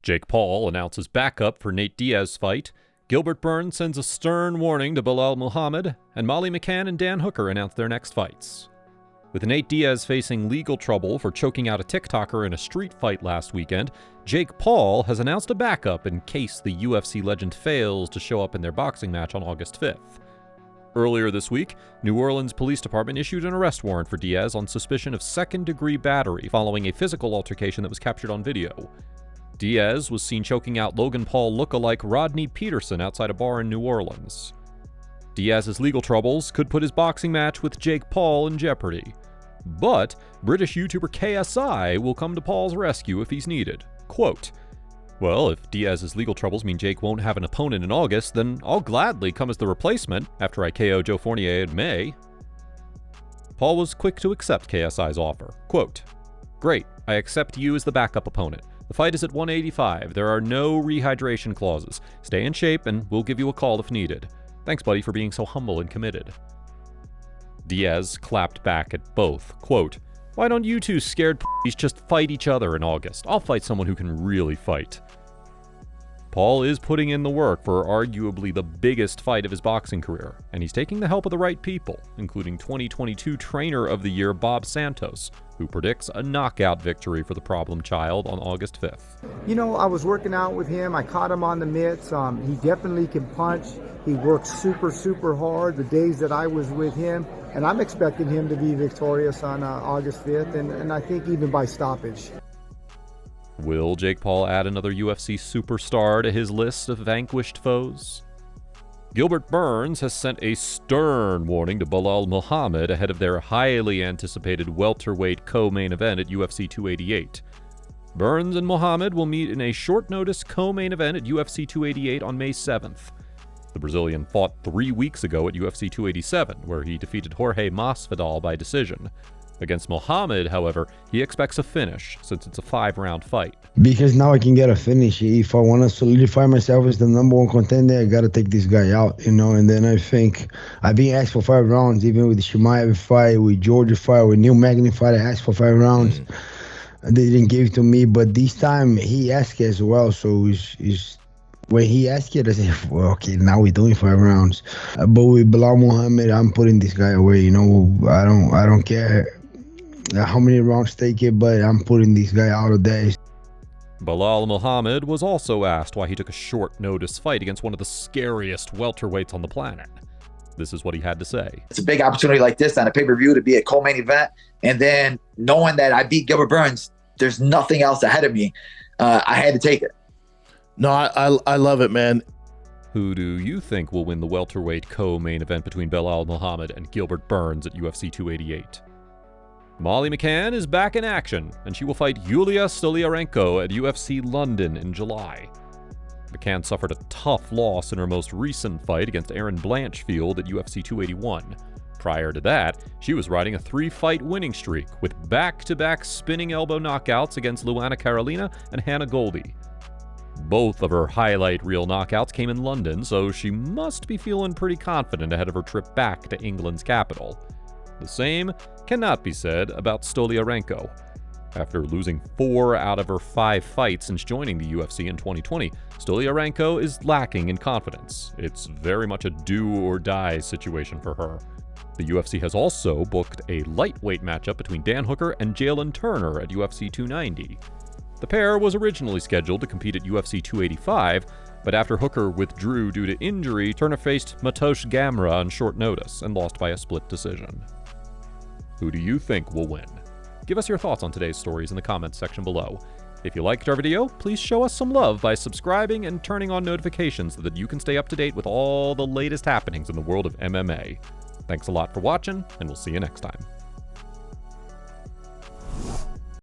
Jake Paul announces backup for Nate Diaz fight. Gilbert Burns sends a stern warning to Belal Muhammad, and Molly McCann and Dan Hooker announce their next fights. With Nate Diaz facing legal trouble for choking out a TikToker in a street fight last weekend, Jake Paul has announced a backup in case the UFC legend fails to show up in their boxing match on August 5th. Earlier this week, New Orleans Police Department issued an arrest warrant for Diaz on suspicion of second-degree battery following a physical altercation that was captured on video. Diaz was seen choking out Logan Paul lookalike Rodney Peterson outside a bar in New Orleans. Diaz's legal troubles could put his boxing match with Jake Paul in jeopardy. But British YouTuber KSI will come to Paul's rescue if he's needed. Quote, "Well, if Diaz's legal troubles mean Jake won't have an opponent in August, then I'll gladly come as the replacement after I KO Joe Fournier in May." Paul was quick to accept KSI's offer. Quote, "Great, I accept you as the backup opponent. The fight is at 185. There are no rehydration clauses. Stay in shape and we'll give you a call if needed. Thanks, buddy, for being so humble and committed." Diaz clapped back at both. Quote, "Why don't you two scared p***s just fight each other in August? I'll fight someone who can really fight." Paul is putting in the work for arguably the biggest fight of his boxing career, and he's taking the help of the right people, including 2022 Trainer of the Year Bob Santos, who predicts a knockout victory for the problem child on August 5th. You know, I was working out with him. I caught him on the mitts. He definitely can punch. He works super hard the days that I was with him, and I'm expecting him to be victorious on August 5th, and I think even by stoppage. Will Jake Paul add another UFC superstar to his list of vanquished foes? Gilbert Burns has sent a stern warning to Belal Muhammad ahead of their highly anticipated welterweight co-main event at UFC 288. Burns and Muhammad will meet in a short-notice co-main event at UFC 288 on May 7th. The Brazilian fought 3 weeks ago at UFC 287, where he defeated Jorge Masvidal by decision. Against Muhammad, however, he expects a finish, since it's a 5-round fight. Because now I can get a finish. If I want to solidify myself as the #1 contender, I got to take this guy out, and then I think I've been asked for 5 rounds, even with the Shimaev fight, with Georgia fight, with Neil Magny fight, I asked for 5 rounds. They didn't give it to me, but this time he asked as well, so it's when he asked it, I said, well, okay, now we're doing 5 rounds. But with Belal Muhammad, I'm putting this guy away. I don't care how many rounds take it, but I'm putting this guy out of there. Belal Muhammad was also asked why he took a short-notice fight against one of the scariest welterweights on the planet. This is what he had to say. It's a big opportunity like this on a pay-per-view to be a co-main event, and then knowing that I beat Gilbert Burns, there's nothing else ahead of me. I had to take it. No, I love it, man. Who do you think will win the welterweight co-main event between Belal Muhammad and Gilbert Burns at UFC 288? Molly McCann is back in action, and she will fight Yulia Stoliarenko at UFC London in July. McCann suffered a tough loss in her most recent fight against Erin Blanchfield at UFC 281. Prior to that, she was riding a 3-fight winning streak with back-to-back spinning elbow knockouts against Luana Carolina and Hannah Goldie. Both of her highlight reel knockouts came in London, so she must be feeling pretty confident ahead of her trip back to England's capital. The same cannot be said about Stoliarenko. After losing 4 out of her 5 fights since joining the UFC in 2020, Stoliarenko is lacking in confidence. It's very much a do-or-die situation for her. The UFC has also booked a lightweight matchup between Dan Hooker and Jalen Turner at UFC 290. The pair was originally scheduled to compete at UFC 285, but after Hooker withdrew due to injury, Turner faced Mateusz Gamrot on short notice and lost by a split decision. Who do you think will win? Give us your thoughts on today's stories in the comments section below. If you liked our video, please show us some love by subscribing and turning on notifications so that you can stay up to date with all the latest happenings in the world of MMA. Thanks a lot for watching, and we'll see you next time.